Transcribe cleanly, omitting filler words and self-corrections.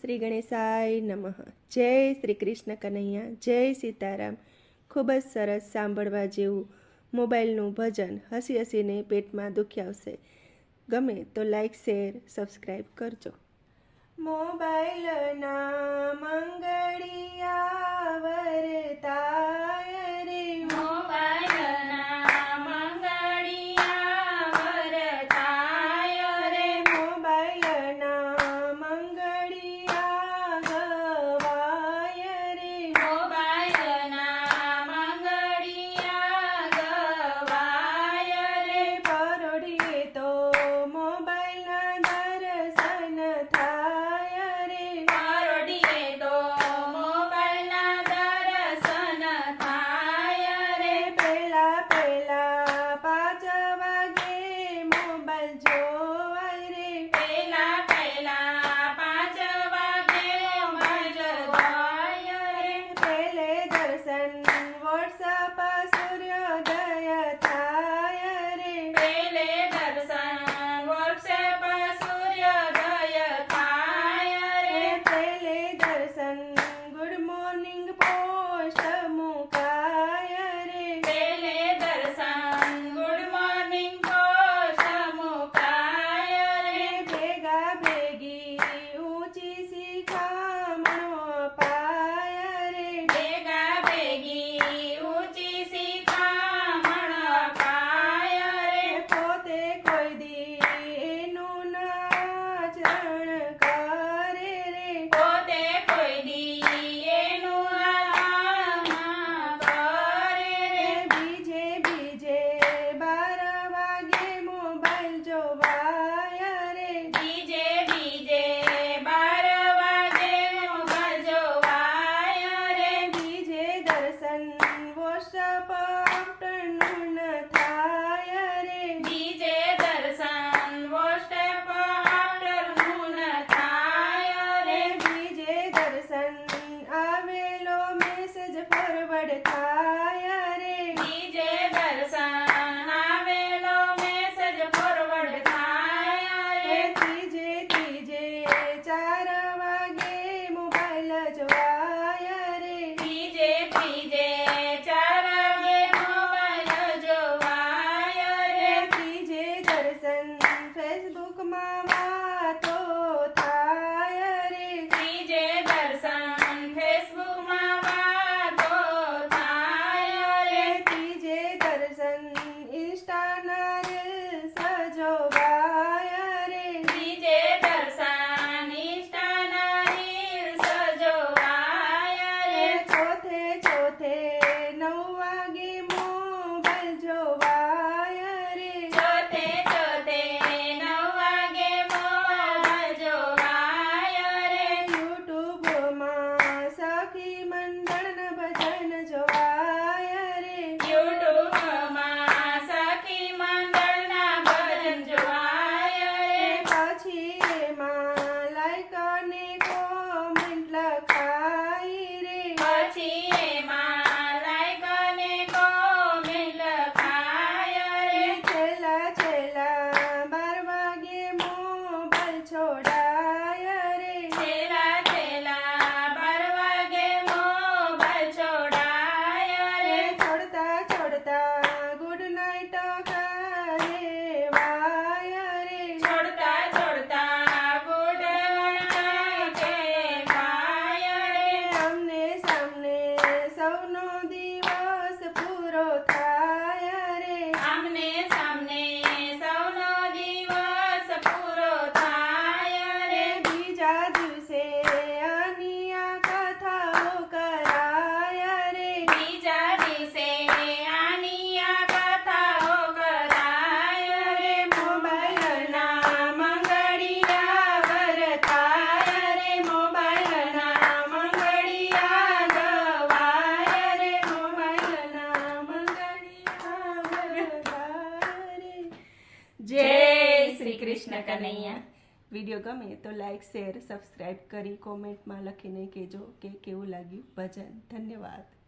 શ્રી ગણેશાય નમઃ। જય શ્રી કૃષ્ણ કનૈયા, જય સીતારામ। ખૂબ જ સરસ સાંભળવા જેવું મોબાઈલનું ભજન, હસી હસીને પેટમાં દુખી આવશે। ગમે તો લાઈક, શેર, સબસ્ક્રાઈબ કરજો। મોબાઈલના મંગળિયા વરતાય રે, મોબાઈલના મંગળિયા વરતાય રે, મોબાઈલના મંગળિયા ગવાય રે, મોબાઈલના મંગળિયા ગવાય રે, પરોઢીએ તો મોબાઈલના દર્શન થાય રે, પરોઢીએ તો મોબાઈલના દર્શન થાય રે, પેલા પેલા 5 વાગે મોબાઈલ જોવાય રે, પેલા પેલા 5 વાગે મોબાઈલ જોવાય રે, પેલે દર્શન વોટ્સઅપ સૂર્યોદય થાય રે, પેલે દર્શન વોટ્સએપ સૂર્યોદય થાય રે, પેલે દર્શન ગુડ મોર્નિંગ પોસ્ટ મુકાય રે, પેલે દર્શન ગુડ મોર્નિંગ પોસ્ટ મુકાય રે, ભેગા ભેગી ઊંચી શિખામણો પાય રે, ભેગા ભેગી ઊંચી શિખામણ અપાય રે, પોતે કોઈ દી એનું નાચરણ કરે રે, પોતે કોઈ દી એનું આરામ કરે રે, બીજે બીજે 12 વાગે મોબાઈલ જોવાય રે, બીજે બીજે 12 વાગે મોબાઈલ જોવાય રે, બીજે દર્શન વોટ્સઅપ આફ્ટરનૂન થાય રે, બીજે દર્શન વોટ્સએપ આફ્ટરનૂન થાય રે, બીજે દર્શન આવેલો મેસેજ ફોરવર્ડ થાય રે, બીજે દર્શન આવેલો મેસેજ ફોરવર્ડ થાય રે, ત્રીજે ત્રીજે 4 વાગે મોબાઈલ જોવાય રે, ત્રીજે ત્રીજે 4 વાગે મોબાઈલ જોવાય રે, ત્રીજે દર્શન ફેસબુકમાં વાતો થાય રે, ત્રીજે દર્શન ફેસબુકમાં વાતો થાય રે, ત્રીજે દર્શન ઇન્સ્ટાના રીલ્સ જોવાય રે, ત્રીજે દર્શન ઇન્સ્ટાના રીલ્સ જોવાય રે, ચોથે ચોથે 9 વાગે મોબાઈલ જોવાય રે, ચોથે ચોથે 9 વાગે મોબાઈલ જોવાય રે, યુટ્યુબમાં સખી મંડળના ભજન જોવાય રે, યુટ્યુબમાં સખી મંડળના ભજન જોવાય રે, પછી એમાં લાઈક અને કોમેન્ટ લખાય રે, પછી એમાં લાઈક અને કોમેન્ટ લખાય રે, છેલ્લા છેલ્લા 12 વાગે મોબાઈલ છોડાય રે, છેલ્લા છેલ્લા 12 વાગે મોબાઈલ છોડાય રે, છોડતા છોડતા ગુડ નાઈટ કહેવાય રે, છોડતા છોડતા ગુડ નાઈટ કહેવાય રે, આમને સામને સૌનો દિવસ પૂરો થાય રે, આમને સામને સૌનો દિવસ પૂરો થાય રે, બીજા દિવસે આની આ કથાઓ કરાય રે, બીજા દિવસે આની આ કથાઓ કરાય રે, મોબાઈલના મંગળિયા વરતાય રે, મોબાઈલના મંગળિયા ગવાય રે, મોબાઈલના મંગળિયા વરતાય રે। જય શ્રી કૃષ્ણ કનૈયા। વિડીયો ગમે તો લાઈક, શેર, સબસ્ક્રાઈબ કરી કોમેન્ટમાં લખીને કહેજો કે કેવું લાગ્યું ભજન। ધન્યવાદ।